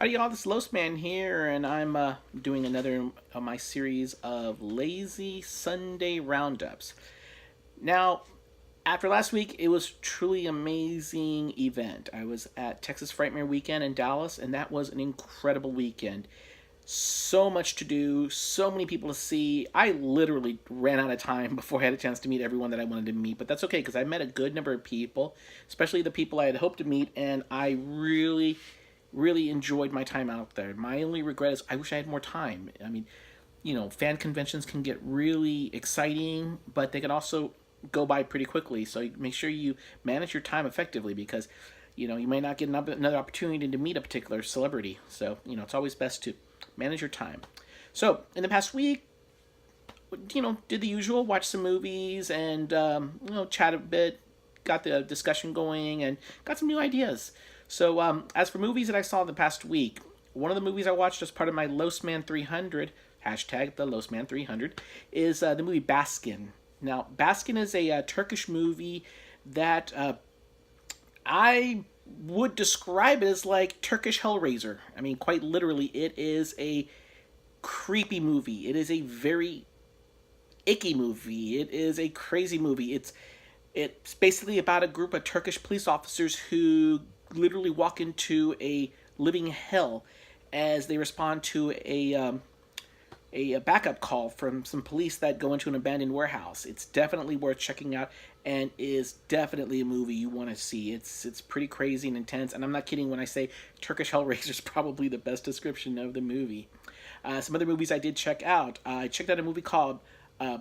Howdy y'all, this is Losman here, and I'm doing another of my series of Lazy Sunday Roundups. Now, after last week, it was truly amazing event. I was at Texas Frightmare Weekend in Dallas, and that was an incredible weekend. So much to do, so many people to see. I literally ran out of time before I had a chance to meet everyone that I wanted to meet, but that's okay because I met a good number of people, especially the people I had hoped to meet, and I really enjoyed my time out there. My only regret is I wish I had more time. I mean, fan conventions can get really exciting, but they can also go by pretty quickly. So make sure you manage your time effectively because, you may not get another opportunity to meet a particular celebrity. So, it's always best to manage your time. So, in the past week, did the usual, watch some movies and, chat a bit, got the discussion going, and got some new ideas. So, as for movies that I saw in the past week, one of the movies I watched as part of my Losman 300, hashtag the Losman 300, is the movie Baskin. Now, Baskin is a Turkish movie that I would describe it as like Turkish Hellraiser. I mean, quite literally, it is a creepy movie. It is a very icky movie. It is a crazy movie. It's basically about a group of Turkish police officers who literally walk into a living hell as they respond to a backup call from some police that go into an abandoned warehouse. It's definitely worth checking out and is definitely a movie you want to see. It's pretty crazy and intense, and I'm not kidding when I say Turkish Hellraiser is probably the best description of the movie. Some other movies I did check out. I checked out a movie called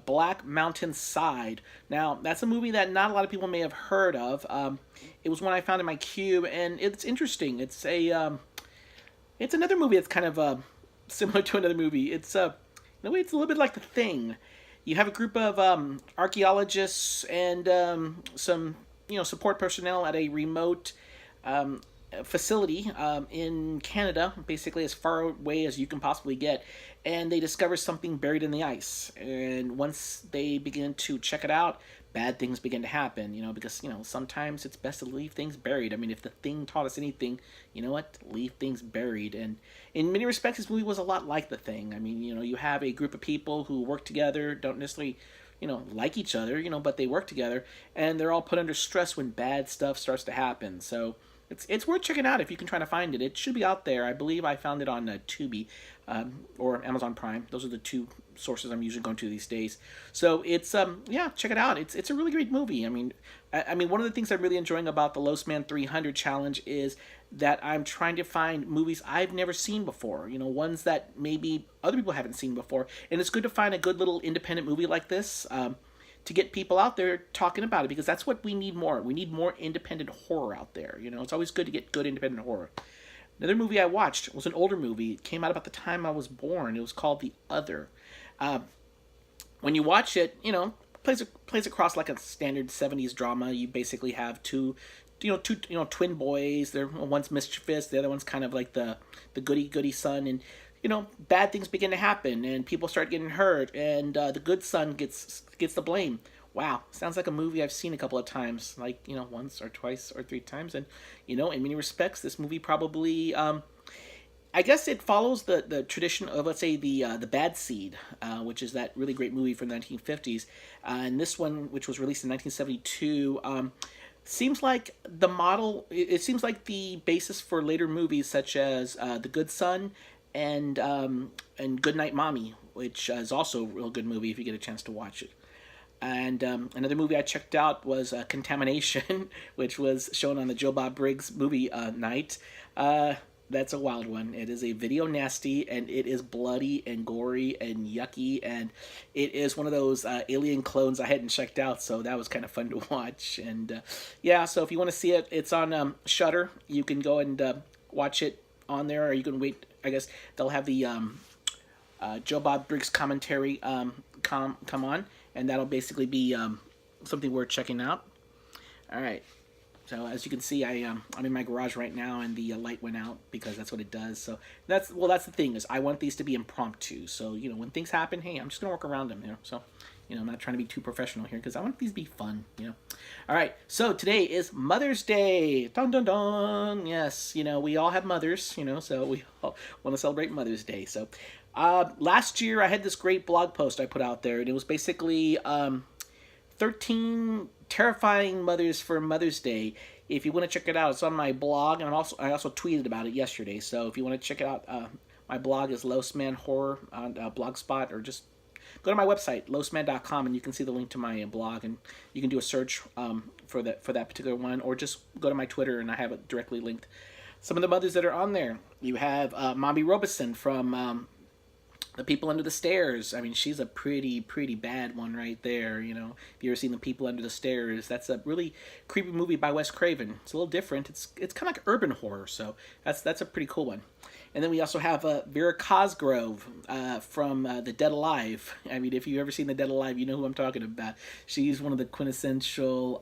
Black Mountain Side. Now, that's a movie that not a lot of people may have heard of. It was one I found in my queue, and it's interesting. It's another movie that's kind of similar to another movie. In a way, it's a little bit like The Thing. You have a group of archaeologists and some support personnel at a remote facility in Canada, basically as far away as you can possibly get, and they discover something buried in the ice. And once they begin to check it out, bad things begin to happen, because, sometimes it's best to leave things buried. I mean, if The Thing taught us anything, you know what? Leave things buried. And in many respects, this movie was a lot like The Thing. I mean, you have a group of people who work together, don't necessarily like each other, but they work together, and they're all put under stress when bad stuff starts to happen. So it's worth checking out if you can try to find it. It should be out there. I believe I found it on Tubi or Amazon Prime. Those are the two sources I'm usually going to these days. So it's yeah, check it out. It's a really great movie. I mean one of the things I'm really enjoying about the Losman 300 challenge is that I'm trying to find movies I've never seen before. Ones that maybe other people haven't seen before, and it's good to find a good little independent movie like this. To get people out there talking about it, because that's what we need more. We need more independent horror out there. It's always good to get good independent horror. Another movie I watched was an older movie. It came out about the time I was born. It was called The Other. When you watch it, plays across like a standard 70s drama. You basically have two twin boys. They're one's mischievous, the other one's kind of like the goody son, and bad things begin to happen, and people start getting hurt, and the good son gets the blame. Wow, sounds like a movie I've seen a couple of times, like once or twice or three times, and in many respects, this movie probably, I guess it follows the tradition of, let's say, the Bad Seed, which is that really great movie from the 1950s, and this one, which was released in 1972. Seems like the model. It seems like the basis for later movies such as The Good Son and Goodnight Mommy, which is also a real good movie if you get a chance to watch it. And another movie I checked out was Contamination, which was shown on the Joe Bob Briggs movie night. That's a wild one. It is a video nasty, and it is bloody and gory and yucky, and it is one of those alien clones I hadn't checked out, so that was kind of fun to watch. And yeah, so if you want to see it, it's on Shudder. You can go and watch it on there, or you can wait. I guess they'll have the Joe Bob Briggs commentary come on, and that'll basically be something worth checking out. All right. So as you can see, I'm in my garage right now, and the light went out because that's what it does. So that's the thing is I want these to be impromptu. So when things happen, hey, I'm just gonna work around them. So I'm not trying to be too professional here because I want these to be fun. All right, so today is Mother's Day. Dun dun dun. Yes, we all have mothers. So we all want to celebrate Mother's Day. So last year I had this great blog post I put out there, and it was basically 13 terrifying mothers for Mother's Day. If you want to check it out, it's on my blog, and I also tweeted about it yesterday. So if you want to check it out, my blog is Losman Horror on Blogspot, or just go to my website, losman.com, and you can see the link to my blog, and you can do a search for that particular one, or just go to my Twitter, and I have it directly linked. Some of the mothers that are on there, you have Mommy Robeson from The People Under the Stairs. I mean, she's a pretty bad one right there. If you ever seen The People Under the Stairs, that's a really creepy movie by Wes Craven. It's a little different. It's kind of like urban horror, so that's a pretty cool one. And then we also have Vera Cosgrove from The Dead Alive. I mean, if you've ever seen The Dead Alive, you know who I'm talking about. She's one of the quintessential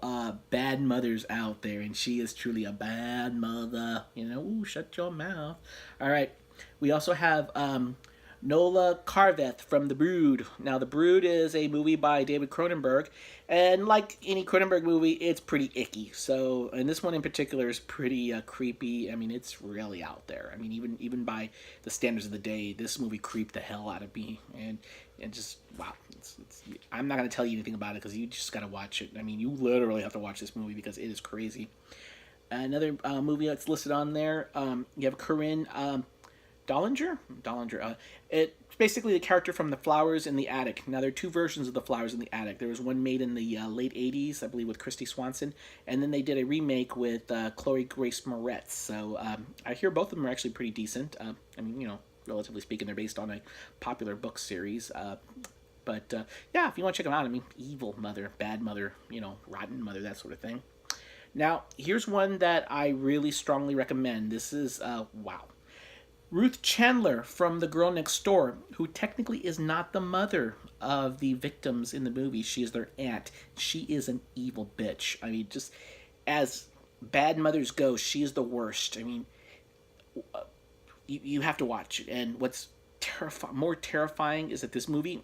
bad mothers out there, and she is truly a bad mother. Ooh, shut your mouth. All right. We also have Nola Carveth from The Brood. Now, The Brood is a movie by David Cronenberg, and like any Cronenberg movie, it's pretty icky. So, and this one in particular is pretty creepy. I mean, it's really out there. I mean, even by the standards of the day, this movie creeped the hell out of me, and just wow. I'm not gonna tell you anything about it because you just gotta watch it. I mean, you literally have to watch this movie because it is crazy. Another movie that's listed on there, you have Corinne Dollinger. It's basically the character from The Flowers in the Attic. Now, there are two versions of The Flowers in the Attic. There was one made in the late 80s, I believe, with Christy Swanson, and then they did a remake with Chloe Grace Moretz. So I hear both of them are actually pretty decent. I mean, relatively speaking, they're based on a popular book series. But yeah, if you want to check them out, I mean, evil mother, bad mother, rotten mother, that sort of thing. Now, here's one that I really strongly recommend. This is, wow. Ruth Chandler from The Girl Next Door, who technically is not the mother of the victims in the movie. She is their aunt. She is an evil bitch. I mean, just as bad mothers go, she is the worst. I mean, you have to watch it. And what's more terrifying is that this movie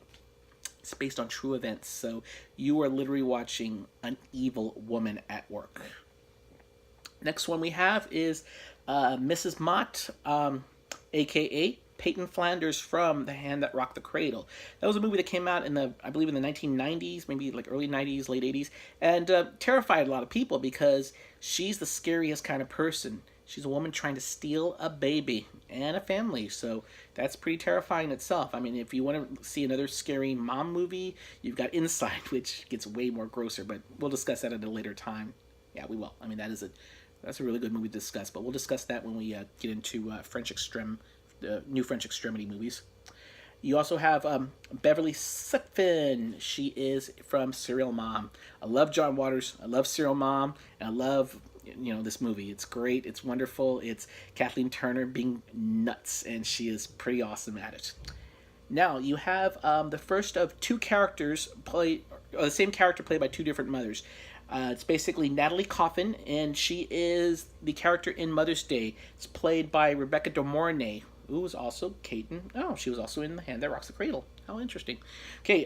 is based on true events. So you are literally watching an evil woman at work. Next one we have is Mrs. Mott, a.k.a. Peyton Flanders from The Hand That Rocked the Cradle. That was a movie that came out I believe in the 1990s, maybe like early 90s, late 80s, and terrified a lot of people because she's the scariest kind of person. She's a woman trying to steal a baby and a family, so that's pretty terrifying in itself. I mean, if you want to see another scary mom movie, you've got Inside, which gets way more grosser, but we'll discuss that at a later time. Yeah, we will. I mean, that's a really good movie to discuss, but we'll discuss that when we get into the new French Extremity movies. You also have Beverly Sutphin. She is from Serial Mom. I love John Waters. I love Serial Mom. And I love this movie. It's great. It's wonderful. It's Kathleen Turner being nuts, and she is pretty awesome at it. Now, you have the first of two characters the same character played by two different mothers. It's basically Natalie Coffin, and she is the character in Mother's Day. It's played by Rebecca De Mornay, who was also she was also in The Hand That Rocks the Cradle. How interesting. Okay,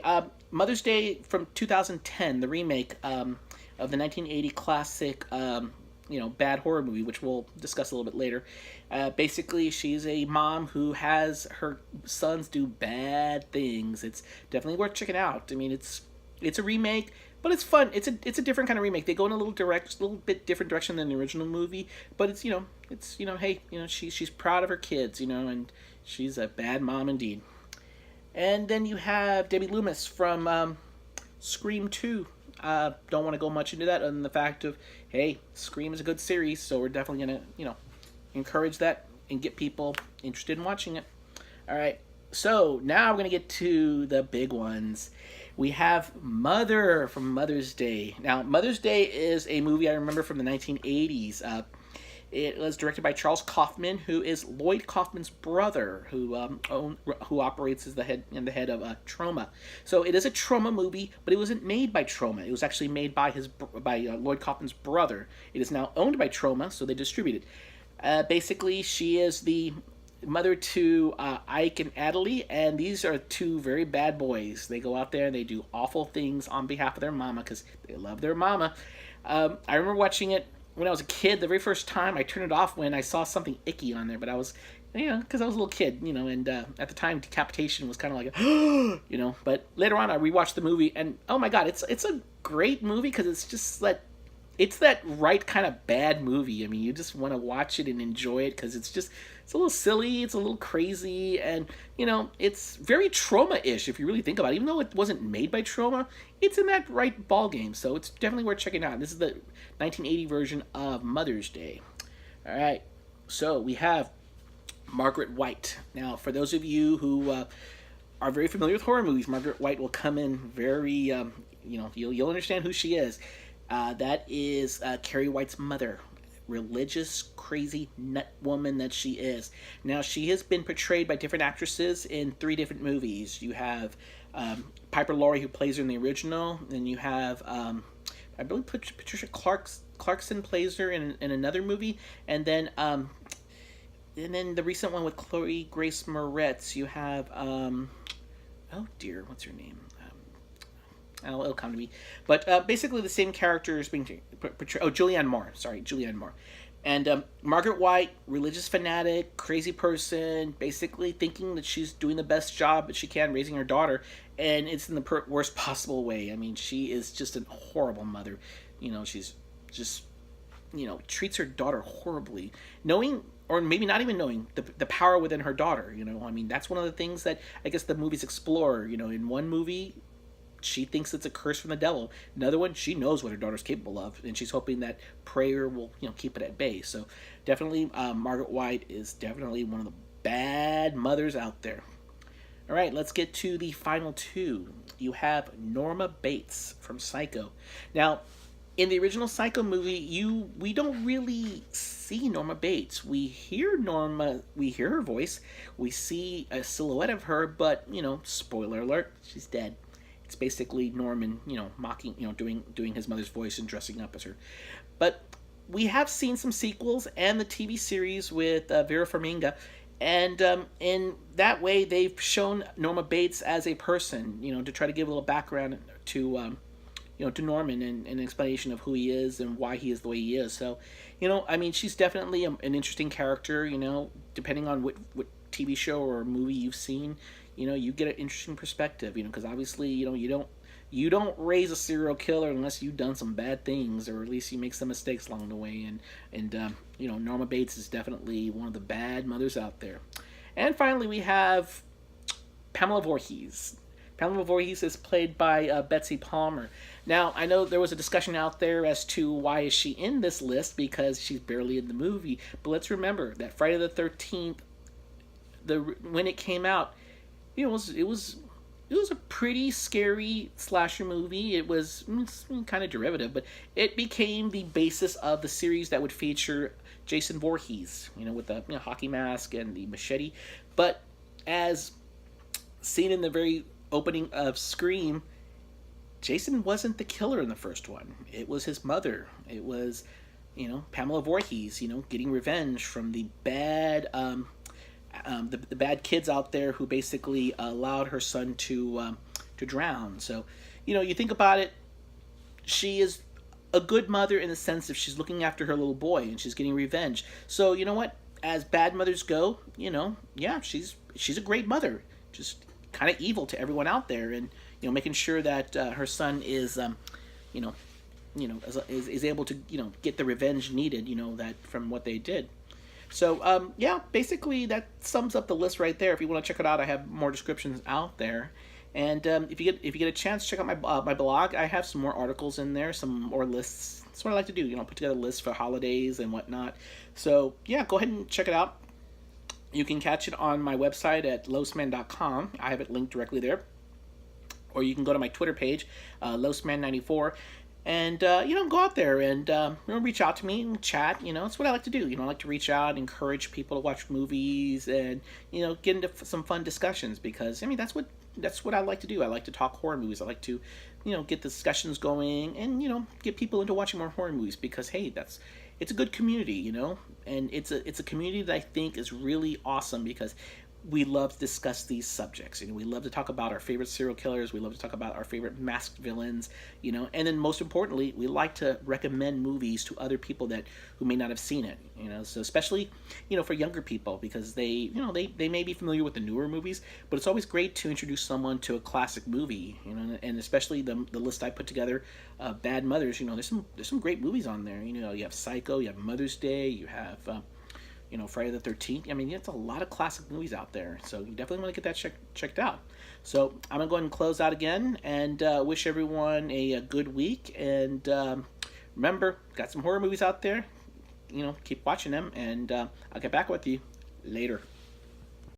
Mother's Day from 2010, the remake of the 1980 classic, bad horror movie, which we'll discuss a little bit later. Basically, she's a mom who has her sons do bad things. It's definitely worth checking out. I mean, it's a remake, but it's fun. It's a different kind of remake. They go in a little bit different direction than the original movie, but it's hey, she's proud of her kids, and she's a bad mom indeed. And then you have Debbie Loomis from Scream 2. Don't want to go much into that other than the fact of, hey, Scream is a good series, so we're definitely going to, encourage that and get people interested in watching it. All right, so now we're going to get to the big ones. We have Mother from Mother's Day. Now, Mother's Day is a movie I remember from the 1980s. It was directed by Charles Kaufman, who is Lloyd Kaufman's brother, who operates as the head of Troma. So it is a Troma movie, but it wasn't made by Troma. It was actually made by Lloyd Kaufman's brother. It is now owned by Troma, so they distribute it. Basically, she is the mother to Ike and Adelie, and these are two very bad boys. They go out there and they do awful things on behalf of their mama because they love their mama. I remember watching it when I was a kid. The very first time I turned it off when I saw something icky on there, but I was, because I was a little kid, and at the time decapitation was kind of like, But later on I rewatched the movie, and oh my god, it's a great movie because it's just like it's that right kind of bad movie. I mean, you just want to watch it and enjoy it because it's a little silly, it's a little crazy, and it's very Trauma-ish if you really think about it. Even though it wasn't made by Trauma, it's in that right ball game, so it's definitely worth checking out. This is the 1980 version of Mother's Day. All right, so we have Margaret White. Now, for those of you who are very familiar with horror movies, Margaret White will come in very, you'll understand who she is. That is Carrie White's mother, religious, crazy nut woman that she is. Now, she has been portrayed by different actresses in 3 different movies. You have Piper Laurie, who plays her in the original, and you have, I believe Patricia Clarkson plays her in another movie, and then the recent one with Chloe Grace Moretz, you have, oh dear, what's her name? It'll come to me. But basically the same character is being portrayed. Oh, Julianne Moore. Sorry, Julianne Moore. And Margaret White, religious fanatic, crazy person, basically thinking that she's doing the best job that she can raising her daughter, and it's in the worst possible way. I mean, she is just a horrible mother. She's just, treats her daughter horribly, knowing, or maybe not even knowing, the power within her daughter. I mean, that's one of the things that I guess the movies explore. In one movie, she thinks it's a curse from the devil. Another one, she knows what her daughter's capable of, and she's hoping that prayer will, keep it at bay. So definitely, Margaret White is definitely one of the bad mothers out there. All right, let's get to the final 2. You have Norma Bates from Psycho. Now, in the original Psycho movie, we don't really see Norma Bates. We hear her voice, we see a silhouette of her, but spoiler alert, she's dead. It's basically Norman, mocking, doing his mother's voice and dressing up as her. But we have seen some sequels and the TV series with Vera Farmiga, and in that way they've shown Norma Bates as a person, to try to give a little background to, to Norman and an explanation of who he is and why he is the way he is. So, I mean, she's definitely an interesting character. Depending on what TV show or movie you've seen. You get an interesting perspective, because obviously, you don't raise a serial killer unless you've done some bad things, or at least you make some mistakes along the way. And Norma Bates is definitely one of the bad mothers out there. And finally, we have Pamela Voorhees. Pamela Voorhees is played by Betsy Palmer. Now, I know there was a discussion out there as to why is she in this list, because she's barely in the movie. But let's remember that Friday the 13th, when it came out, it was a pretty scary slasher movie. It was kind of derivative, but it became the basis of the series that would feature Jason Voorhees, with the hockey mask and the machete. But as seen in the very opening of Scream, Jason wasn't the killer in the first one. It was his mother. It was, Pamela Voorhees, getting revenge from the bad the bad kids out there who basically allowed her son to drown. So, you think about it, she is a good mother in the sense of she's looking after her little boy and she's getting revenge. So, you know what? As bad mothers go, yeah, she's a great mother. Just kind of evil to everyone out there, and making sure that her son is is able to get the revenge needed. That from what they did. So, yeah, basically that sums up the list right there. If you want to check it out, I have more descriptions out there. And if you get a chance, check out my blog. I have some more articles in there, some more lists. That's what I like to do, put together lists for holidays and whatnot. So, yeah, go ahead and check it out. You can catch it on my website at losman.com. I have it linked directly there. Or you can go to my Twitter page, losman94. And, go out there and, reach out to me and chat. It's what I like to do. I like to reach out, encourage people to watch movies and, get into some fun discussions because, that's what I like to do. I like to talk horror movies. I like to, get discussions going and, get people into watching more horror movies because, hey, it's a good community, and it's a community that I think is really awesome because we love to discuss these subjects. We love to talk about our favorite serial killers. We love to talk about our favorite masked villains. And then most importantly, we like to recommend movies to other people that who may not have seen it. So especially for younger people because they may be familiar with the newer movies, but it's always great to introduce someone to a classic movie. And especially the list I put together, Bad Mothers. There's some great movies on there. You have Psycho, you have Mother's Day, you have Friday the 13th. I mean, it's a lot of classic movies out there, so you definitely want to get that checked out. So I'm going to go ahead and close out again and wish everyone a good week. And remember, got some horror movies out there. Keep watching them, and I'll get back with you later.